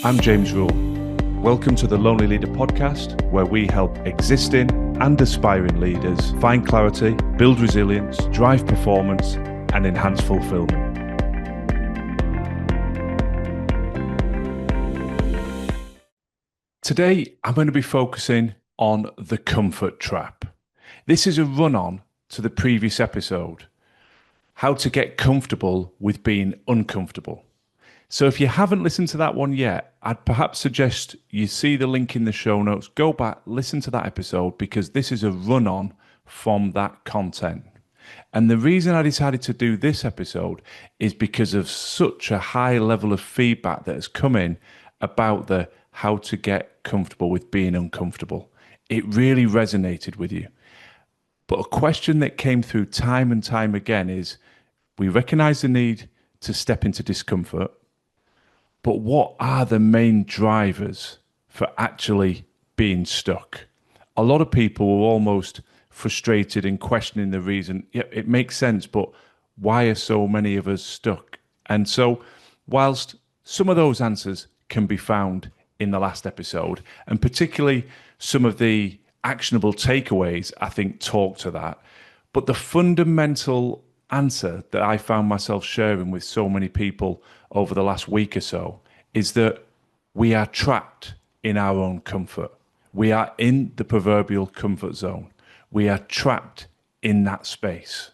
I'm James Rule. Welcome to the Lonely Leader podcast, where we help existing and aspiring leaders find clarity, build resilience, drive performance, and enhance fulfillment. Today, I'm going to be focusing on the comfort trap. This is a run-on to the previous episode, how to get comfortable with being uncomfortable. So if you haven't listened to that one yet, I'd perhaps suggest you see the link in the show notes, go back, listen to that episode, because this is a run-on from that content. And the reason I decided to do this episode is because of such a high level of feedback that has come in about the how to get comfortable with being uncomfortable. It really resonated with you. But a question that came through time and time again is, we recognize the need to step into discomfort, but what are the main drivers for actually being stuck? A lot of people are almost frustrated and questioning the reason. Yeah, it makes sense, but why are so many of us stuck? And so, whilst some of those answers can be found in the last episode, and particularly some of the actionable takeaways, I think, talk to that. But the fundamental answer that I found myself sharing with so many people over the last week or so is that we are trapped in our own comfort. We are in the proverbial comfort zone. We are trapped in that space.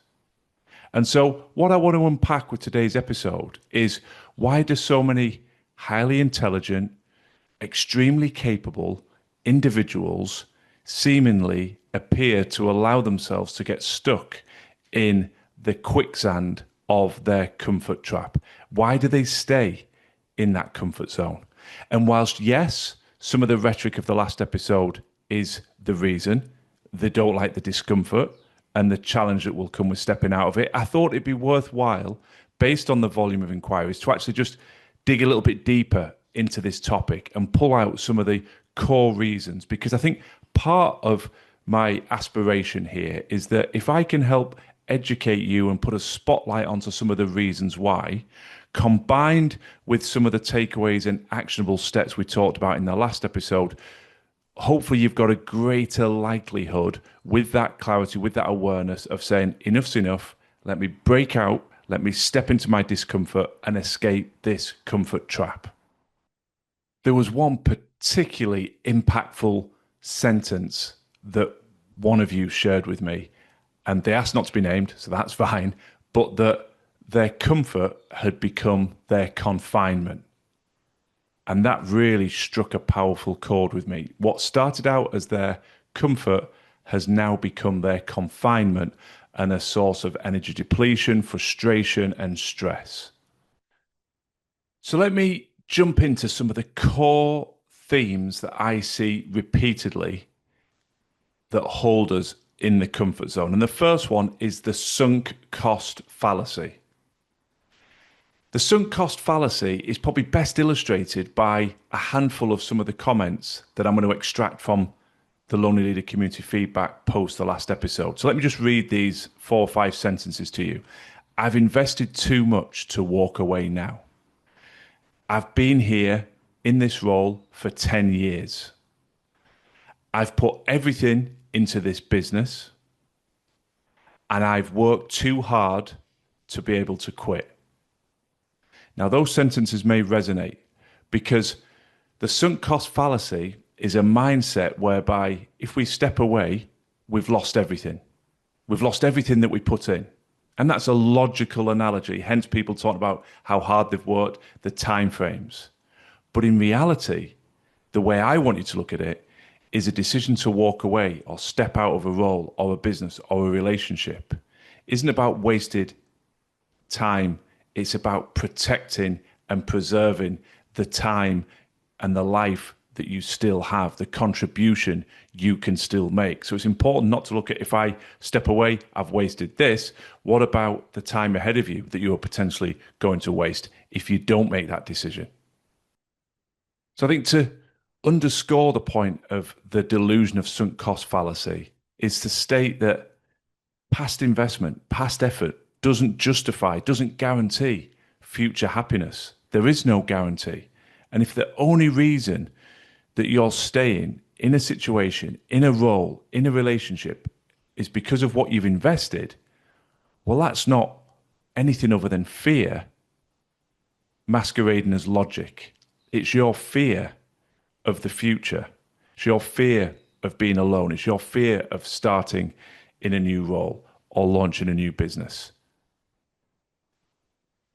And so what I want to unpack with today's episode is, why do so many highly intelligent, extremely capable individuals seemingly appear to allow themselves to get stuck in the quicksand of their comfort trap? Why do they stay in that comfort zone? And whilst, yes, some of the rhetoric of the last episode is the reason, they don't like the discomfort and the challenge that will come with stepping out of it, I thought it'd be worthwhile, based on the volume of inquiries, to actually just dig a little bit deeper into this topic and pull out some of the core reasons, because I think part of my aspiration here is that if I can help educate you and put a spotlight onto some of the reasons why, combined with some of the takeaways and actionable steps we talked about in the last episode, hopefully you've got a greater likelihood with that clarity, with that awareness of saying, enough's enough, let me break out, let me step into my discomfort and escape this comfort trap. There was one particularly impactful sentence that one of you shared with me, and they asked not to be named, so that's fine, but that their comfort had become their confinement. And that really struck a powerful chord with me. What started out as their comfort has now become their confinement and a source of energy depletion, frustration, and stress. So let me jump into some of the core themes that I see repeatedly that hold us in the comfort zone. And the first one is the sunk cost fallacy. The sunk cost fallacy is probably best illustrated by a handful of some of the comments that I'm going to extract from the Lonely Leader community feedback post the last episode. So let me just read these 4 or 5 sentences to you. I've invested too much to walk away now. I've been here in this role for 10 years. I've put everything into this business, and I've worked too hard to be able to quit. Now, those sentences may resonate because the sunk cost fallacy is a mindset whereby if we step away, we've lost everything. We've lost everything that we put in. And that's a logical analogy. Hence, people talk about how hard they've worked, the time frames. But in reality, the way I want you to look at it is a decision to walk away or step out of a role or a business or a relationship isn't about wasted time. It's about protecting and preserving the time and the life that you still have, the contribution you can still make. So it's important not to look at, if I step away, I've wasted this. What about the time ahead of you that you are potentially going to waste if you don't make that decision? So I think to underscore the point of the delusion of sunk cost fallacy is to state that past investment, past effort doesn't justify, doesn't guarantee future happiness. There is no guarantee. And if the only reason that you're staying in a situation, in a role, in a relationship is because of what you've invested, well, that's not anything other than fear masquerading as logic. It's your fear of the future. It's your fear of being alone. It's your fear of starting in a new role or launching a new business.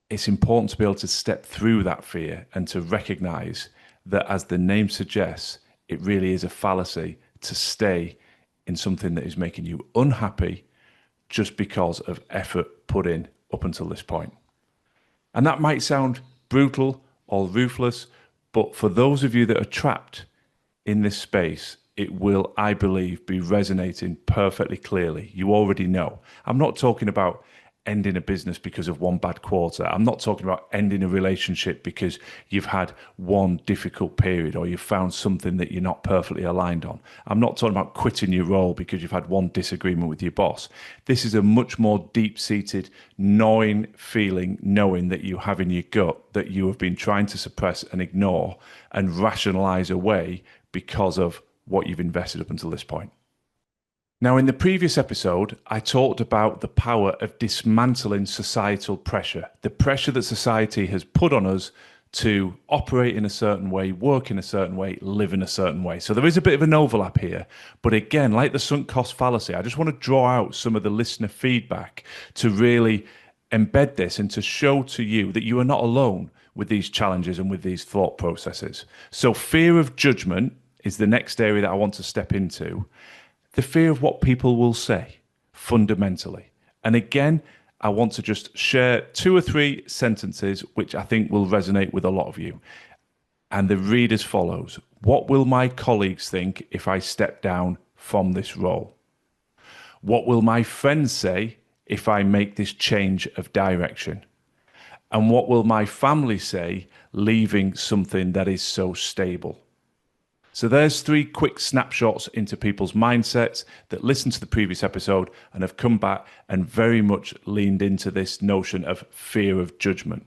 It's important to be able to step through that fear and to recognize that, as the name suggests, it really is a fallacy to stay in something that is making you unhappy just because of effort put in up until this point. And that might sound brutal or ruthless, but for those of you that are trapped in this space, it will, I believe, be resonating perfectly clearly. You already know. I'm not talking about ending a business because of one bad quarter. I'm not talking about ending a relationship because you've had one difficult period or you've found something that you're not perfectly aligned on. I'm not talking about quitting your role because you've had one disagreement with your boss. This is a much more deep-seated, gnawing feeling, knowing that you have in your gut that you have been trying to suppress and ignore and rationalize away because of what you've invested up until this point. Now, in the previous episode, I talked about the power of dismantling societal pressure, the pressure that society has put on us to operate in a certain way, work in a certain way, live in a certain way. So there is a bit of an overlap here. But again, like the sunk cost fallacy, I just want to draw out some of the listener feedback to really embed this and to show to you that you are not alone with these challenges and with these thought processes. So fear of judgment is the next area that I want to step into. The fear of what people will say, fundamentally. And again, I want to just share 2 or 3 sentences which I think will resonate with a lot of you. And the read as follows. What will my colleagues think if I step down from this role? What will my friends say if I make this change of direction? And what will my family say leaving something that is so stable? So there's 3 quick snapshots into people's mindsets that listened to the previous episode and have come back and very much leaned into this notion of fear of judgment.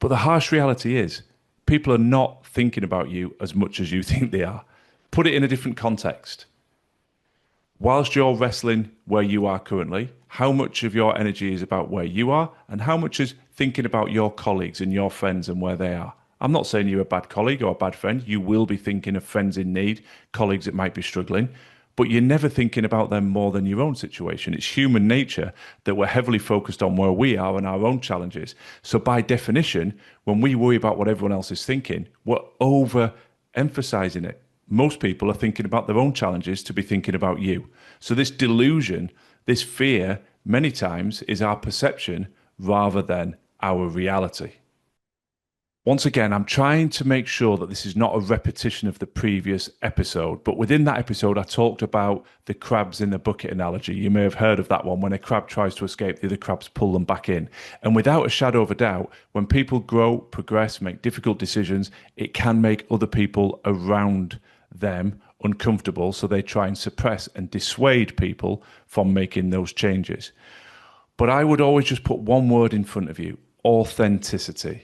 But the harsh reality is, people are not thinking about you as much as you think they are. Put it in a different context. Whilst you're wrestling where you are currently, how much of your energy is about where you are and how much is thinking about your colleagues and your friends and where they are? I'm not saying you're a bad colleague or a bad friend. You will be thinking of friends in need, colleagues that might be struggling, but you're never thinking about them more than your own situation. It's human nature that we're heavily focused on where we are and our own challenges. So by definition, when we worry about what everyone else is thinking, we're over-emphasizing it. Most people are thinking about their own challenges to be thinking about you. So this delusion, this fear, many times is our perception rather than our reality. Once again, I'm trying to make sure that this is not a repetition of the previous episode, but within that episode, I talked about the crabs in the bucket analogy. You may have heard of that one. When a crab tries to escape, the other crabs pull them back in. And without a shadow of a doubt, when people grow, progress, make difficult decisions, it can make other people around them uncomfortable. So they try and suppress and dissuade people from making those changes. But I would always just put one word in front of you: authenticity.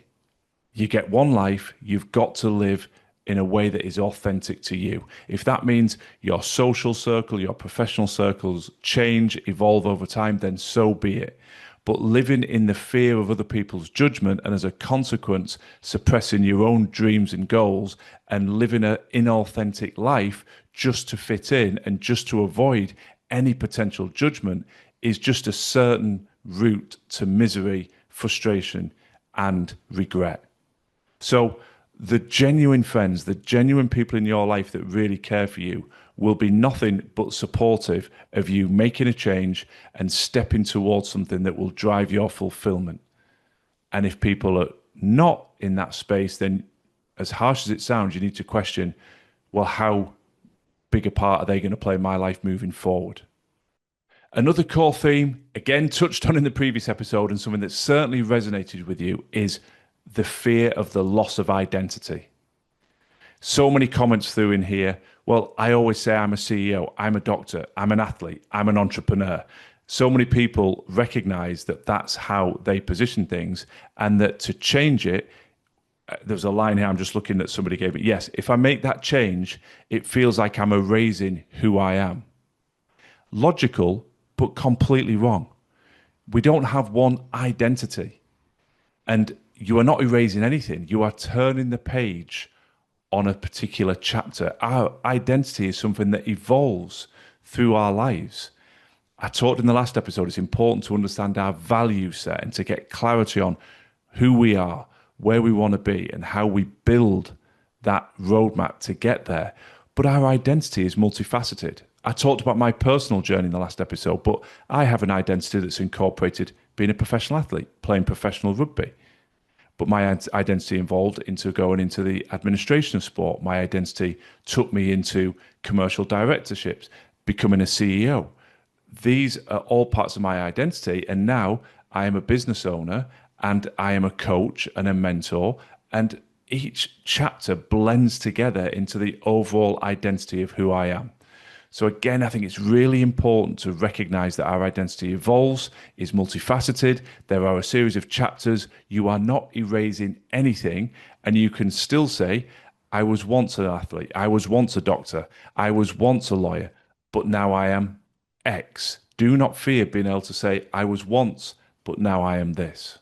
You get one life, you've got to live in a way that is authentic to you. If that means your social circle, your professional circles change, evolve over time, then so be it. But living in the fear of other people's judgment and as a consequence, suppressing your own dreams and goals and living an inauthentic life just to fit in and just to avoid any potential judgment is just a certain route to misery, frustration, and regret. So the genuine friends, the genuine people in your life that really care for you will be nothing but supportive of you making a change and stepping towards something that will drive your fulfillment. And if people are not in that space, then as harsh as it sounds, you need to question, well, how big a part are they going to play in my life moving forward? Another core theme, again, touched on in the previous episode and something that certainly resonated with you, is the fear of the loss of identity. So many comments through in here. Well, I always say I'm a CEO, I'm a doctor, I'm an athlete, I'm an entrepreneur. So many people recognize that that's how they position things and that to change it There's a line here, I'm just looking at somebody gave me. Yes, if I make that change, it feels like I'm erasing who I am. Logical, but completely wrong. We don't have one identity. And you are not erasing anything. You are turning the page on a particular chapter. Our identity is something that evolves through our lives. I talked in the last episode, it's important to understand our value set and to get clarity on who we are, where we want to be, and how we build that roadmap to get there. But our identity is multifaceted. I talked about my personal journey in the last episode, but I have an identity that's incorporated being a professional athlete, playing professional rugby. But my identity evolved into going into the administration of sport. My identity took me into commercial directorships, becoming a CEO. These are all parts of my identity. And now I am a business owner and I am a coach and a mentor. And each chapter blends together into the overall identity of who I am. So again, I think it's really important to recognize that our identity evolves, is multifaceted. There are a series of chapters. You are not erasing anything, and you can still say, I was once an athlete, I was once a doctor, I was once a lawyer, but now I am X. Do not fear being able to say, I was once, but now I am this.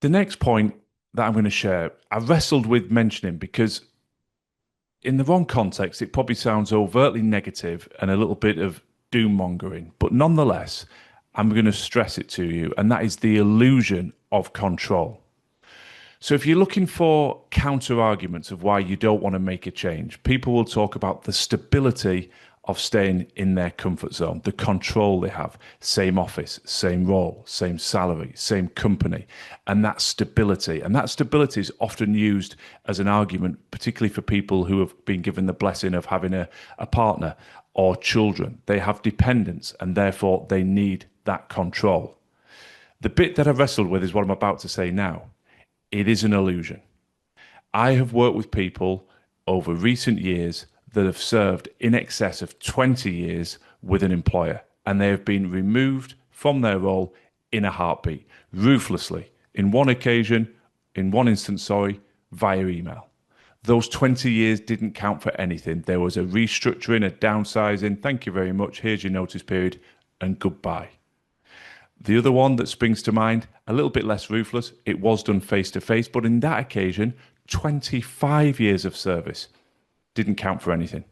The next point that I'm going to share, I wrestled with mentioning because in the wrong context, it probably sounds overtly negative and a little bit of doom mongering, but nonetheless, I'm going to stress it to you, and that is the illusion of control. So if you're looking for counter arguments of why you don't want to make a change, people will talk about the stability of staying in their comfort zone, the control they have, same office, same role, same salary, same company, and that stability. And that stability is often used as an argument, particularly for people who have been given the blessing of having a partner or children. They have dependents and therefore they need that control. The bit that I wrestled with is what I'm about to say now. It is an illusion. I have worked with people over recent years that have served in excess of 20 years with an employer, and they have been removed from their role in a heartbeat, ruthlessly, in one instance, via email. Those 20 years didn't count for anything. There was a restructuring, a downsizing. Thank you very much. Here's your notice period, and goodbye. The other one that springs to mind, a little bit less ruthless, it was done face to face, but in that occasion, 25 years of service didn't count for anything.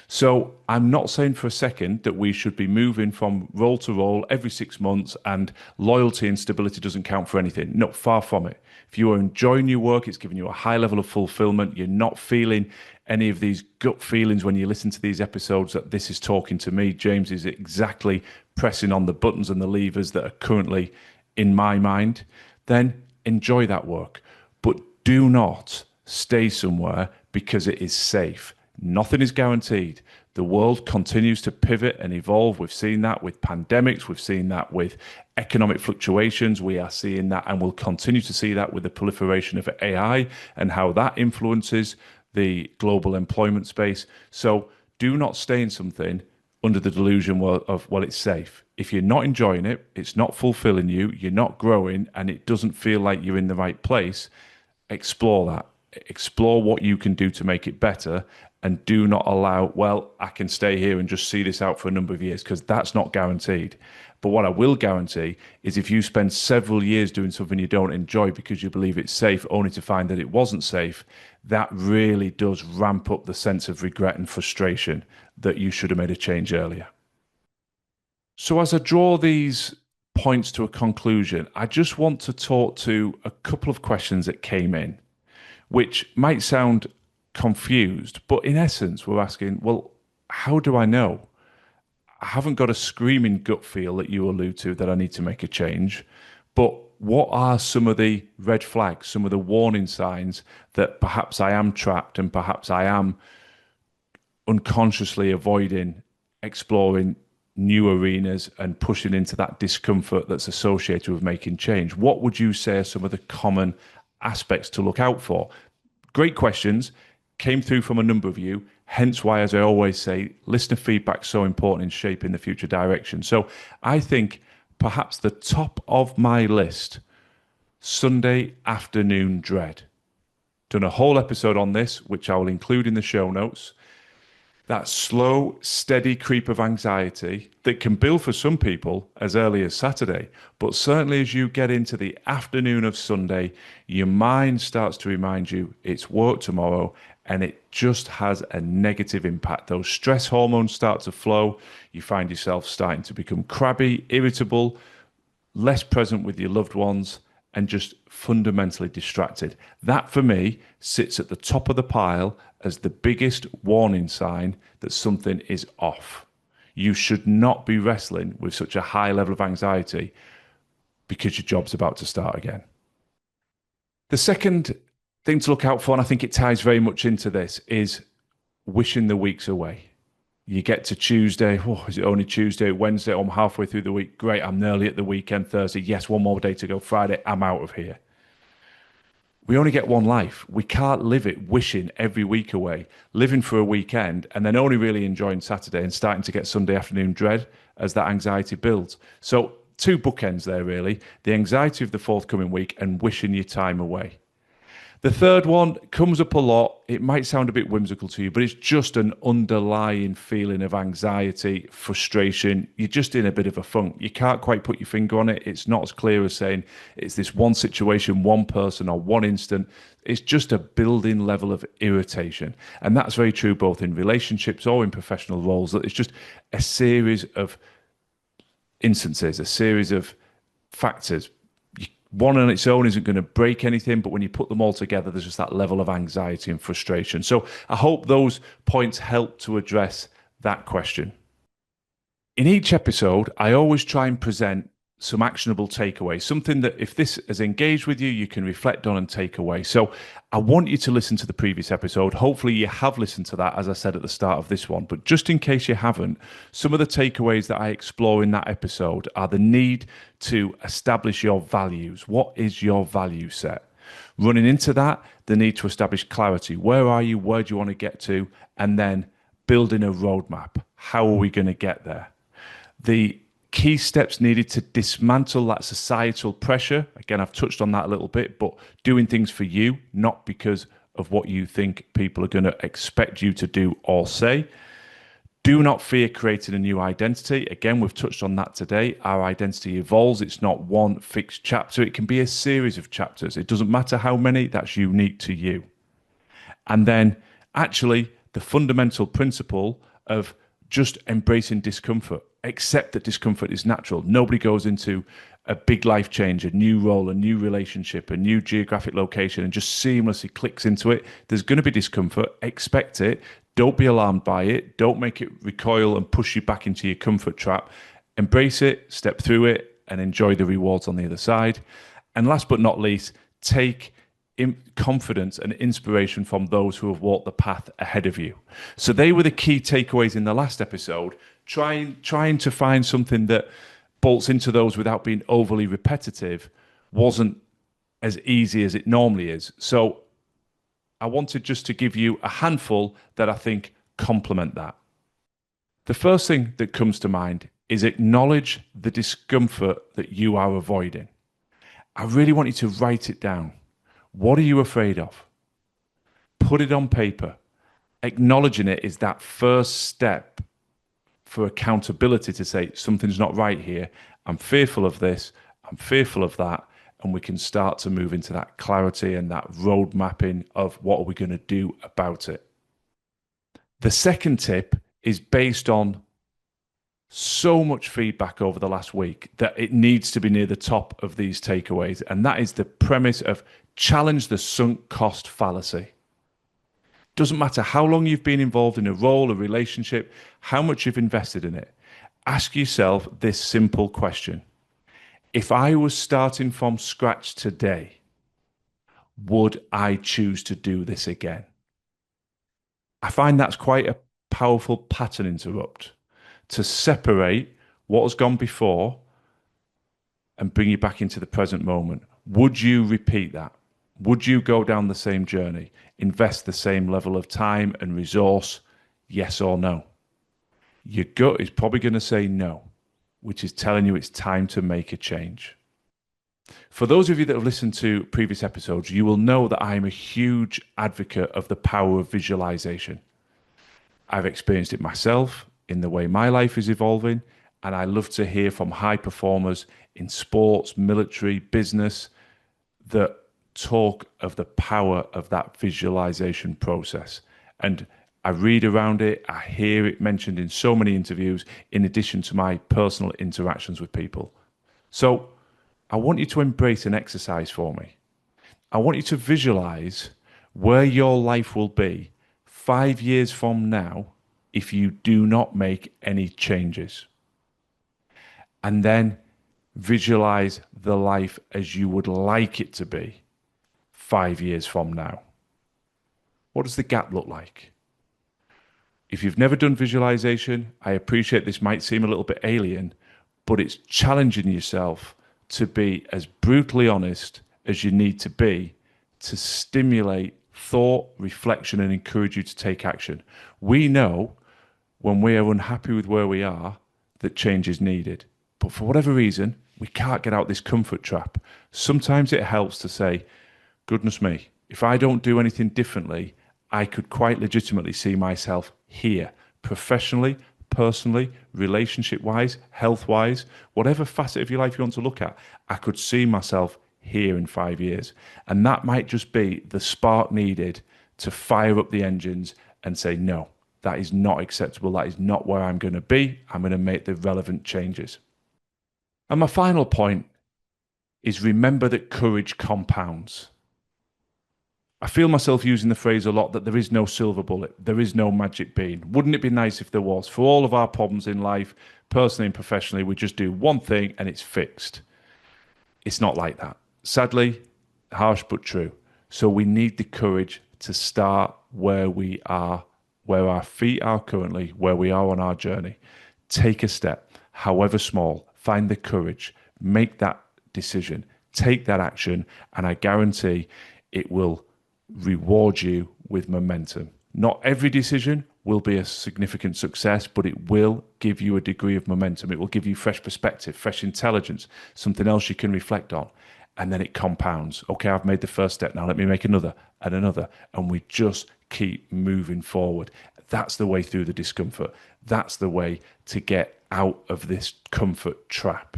So I'm not saying for a second that we should be moving from role to role every 6 months and loyalty and stability doesn't count for anything. No, far from it. If you are enjoying your work, it's giving you a high level of fulfillment. You're not feeling any of these gut feelings when you listen to these episodes that this is talking to me. James is exactly pressing on the buttons and the levers that are currently in my mind. Then enjoy that work. But do not stay somewhere because it is safe. Nothing is guaranteed. The world continues to pivot and evolve. We've seen that with pandemics. We've seen that with economic fluctuations. We are seeing that and will continue to see that with the proliferation of AI and how that influences the global employment space. So do not stay in something under the delusion of, well, it's safe. If you're not enjoying it, it's not fulfilling you, you're not growing, and it doesn't feel like you're in the right place, explore that. Explore what you can do to make it better, and do not allow, well, I can stay here and just see this out for a number of years, because that's not guaranteed. But what I will guarantee is if you spend several years doing something you don't enjoy because you believe it's safe, only to find that it wasn't safe, that really does ramp up the sense of regret and frustration that you should have made a change earlier. So as I draw these points to a conclusion, I just want to talk to a couple of questions that came in, which might sound confused, but in essence, we're asking, well, how do I know? I haven't got a screaming gut feel that you allude to that I need to make a change, but what are some of the red flags, some of the warning signs that perhaps I am trapped and perhaps I am unconsciously avoiding exploring new arenas and pushing into that discomfort that's associated with making change? What would you say are some of the common aspects to look out for? Great questions, came through from a number of you, hence why, as I always say, listener feedback is so important in shaping the future direction. So I think perhaps the top of my list, Sunday afternoon dread. Done a whole episode on this, which I will include in the show notes. That slow, steady creep of anxiety that can build for some people as early as Saturday, but certainly as you get into the afternoon of Sunday, your mind starts to remind you it's work tomorrow, and it just has a negative impact. Those stress hormones start to flow. You find yourself starting to become crabby, irritable, less present with your loved ones, and just fundamentally distracted. That for me sits at the top of the pile as the biggest warning sign that something is off. You should not be wrestling with such a high level of anxiety because your job's about to start again. The second thing to look out for, and I think it ties very much into this, is wishing the weeks away. You get to Tuesday, oh, is it only Tuesday, Wednesday, I'm halfway through the week, great, I'm nearly at the weekend, Thursday, yes, one more day to go, Friday, I'm out of here. We only get one life. We can't live it wishing every week away, living for a weekend, and then only really enjoying Saturday and starting to get Sunday afternoon dread as that anxiety builds. So two bookends there, really. The anxiety of the forthcoming week and wishing your time away. The third one comes up a lot. It might sound a bit whimsical to you, but it's just an underlying feeling of anxiety, frustration. You're just in a bit of a funk. You can't quite put your finger on it. It's not as clear as saying it's this one situation, one person, or one instant. It's just a building level of irritation. And that's very true both in relationships or in professional roles, that it's just a series of instances, a series of factors. One on its own isn't going to break anything, but when you put them all together, there's just that level of anxiety and frustration. So I hope those points help to address that question. In each episode, I always try and present some actionable takeaways, something that if this has engaged with you, you can reflect on and take away. So I want you to listen to the previous episode. Hopefully you have listened to that, as I said at the start of this one. But just in case you haven't, some of the takeaways that I explore in that episode are the need to establish your values. What is your value set? Running into that, the need to establish clarity. Where are you? Where do you want to get to? And then building a roadmap. How are we going to get there? The key steps needed to dismantle that societal pressure. Again, I've touched on that a little bit, but doing things for you, not because of what you think people are going to expect you to do or say. Do not fear creating a new identity. Again, we've touched on that today. Our identity evolves. It's not one fixed chapter. It can be a series of chapters. It doesn't matter how many, that's unique to you. And then actually the fundamental principle of just embracing discomfort. Accept that discomfort is natural. Nobody goes into a big life change, a new role, a new relationship, a new geographic location, and just seamlessly clicks into it. There's going to be discomfort. Expect it. Don't be alarmed by it. Don't make it recoil and push you back into your comfort trap. Embrace it, step through it, and enjoy the rewards on the other side. And last but not least, take confidence and inspiration from those who have walked the path ahead of you. So they were the key takeaways in the last episode. Trying to find something that bolts into those without being overly repetitive wasn't as easy as it normally is. So I wanted just to give you a handful that I think complement that. The first thing that comes to mind is acknowledge the discomfort that you are avoiding. I really want you to write it down. What are you afraid of? Put it on paper. Acknowledging it is that first step for accountability to say something's not right here. I'm fearful of this. I'm fearful of that. And we can start to move into that clarity and that road mapping of what are we going to do about it. The second tip is based on so much feedback over the last week that it needs to be near the top of these takeaways. And that is the premise of challenge the sunk cost fallacy. Doesn't matter how long you've been involved in a role, a relationship, how much you've invested in it. Ask yourself this simple question. If I was starting from scratch today, would I choose to do this again? I find that's quite a powerful pattern interrupt to separate what has gone before and bring you back into the present moment. Would you repeat that? Would you go down the same journey, invest the same level of time and resource? Yes or no? Your gut is probably going to say no, which is telling you it's time to make a change. For those of you that have listened to previous episodes, you will know that I am a huge advocate of the power of visualization. I've experienced it myself in the way my life is evolving, and I love to hear from high performers in sports, military, business that talk of the power of that visualization process. And I read around it, I hear it mentioned in so many interviews, in addition to my personal interactions with people. So I want you to embrace an exercise for me. I want you to visualize where your life will be 5 years from now if you do not make any changes. And then visualize the life as you would like it to be 5 years from now. What does the gap look like? If you've never done visualization, I appreciate this might seem a little bit alien, but it's challenging yourself to be as brutally honest as you need to be to stimulate thought, reflection, and encourage you to take action. We know when we are unhappy with where we are that change is needed. But for whatever reason, we can't get out this comfort trap. Sometimes it helps to say, goodness me, if I don't do anything differently, I could quite legitimately see myself here, professionally, personally, relationship-wise, health-wise, whatever facet of your life you want to look at, I could see myself here in 5 years. And that might just be the spark needed to fire up the engines and say, no, that is not acceptable. That is not where I'm going to be. I'm going to make the relevant changes. And my final point is remember that courage compounds. I feel myself using the phrase a lot that there is no silver bullet, there is no magic bean. Wouldn't it be nice if there was? For all of our problems in life, personally and professionally, we just do one thing and it's fixed. It's not like that. Sadly, harsh but true. So we need the courage to start where we are, where our feet are currently, where we are on our journey. Take a step, however small, find the courage, make that decision, take that action, and I guarantee it will reward you with momentum. Not every decision will be a significant success, but it will give you a degree of momentum. It will give you fresh perspective, fresh intelligence, something else you can reflect on. And then it compounds. Okay, I've made the first step. Now let me make another and another. And we just keep moving forward. That's the way through the discomfort. That's the way to get out of this comfort trap.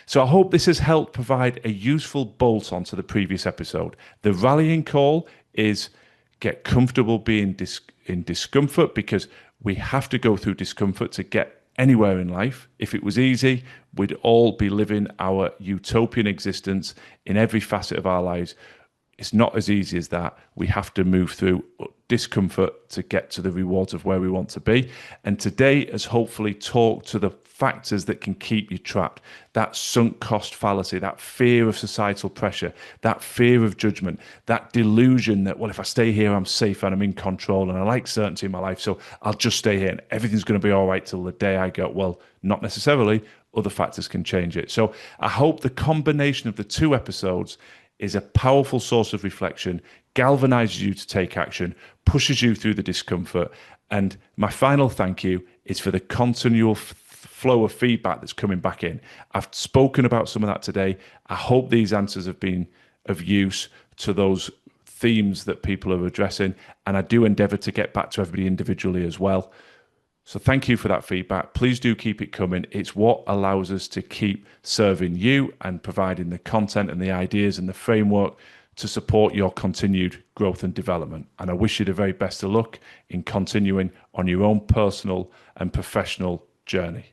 So I hope this has helped provide a useful bolt onto the previous episode. The rallying call is get comfortable being in discomfort, because we have to go through discomfort to get anywhere in life. If it was easy, we'd all be living our utopian existence in every facet of our lives. It's not as easy as that. We have to move through discomfort to get to the rewards of where we want to be. And today has hopefully talked to the factors that can keep you trapped. That sunk cost fallacy, that fear of societal pressure, that fear of judgment, that delusion that, well, if I stay here, I'm safe and I'm in control and I like certainty in my life, so I'll just stay here and everything's going to be all right till the day I go. Well, not necessarily. Other factors can change it. So I hope the combination of the two episodes is a powerful source of reflection, galvanizes you to take action, pushes you through the discomfort. And my final thank you is for the continual flow of feedback that's coming back in. I've spoken about some of that today. I hope these answers have been of use to those themes that people are addressing. And I do endeavor to get back to everybody individually as well. So thank you for that feedback. Please do keep it coming. It's what allows us to keep serving you and providing the content and the ideas and the framework to support your continued growth and development. And I wish you the very best of luck in continuing on your own personal and professional journey.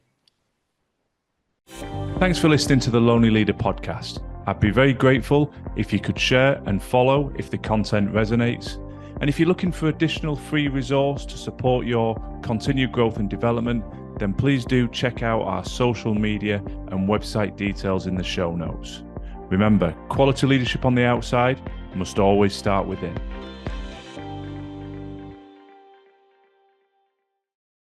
Thanks for listening to the Lonely Leader podcast. I'd be very grateful if you could share and follow if the content resonates. And if you're looking for additional free resource to support your continued growth and development, then please do check out our social media and website details in the show notes. Remember, quality leadership on the outside must always start within.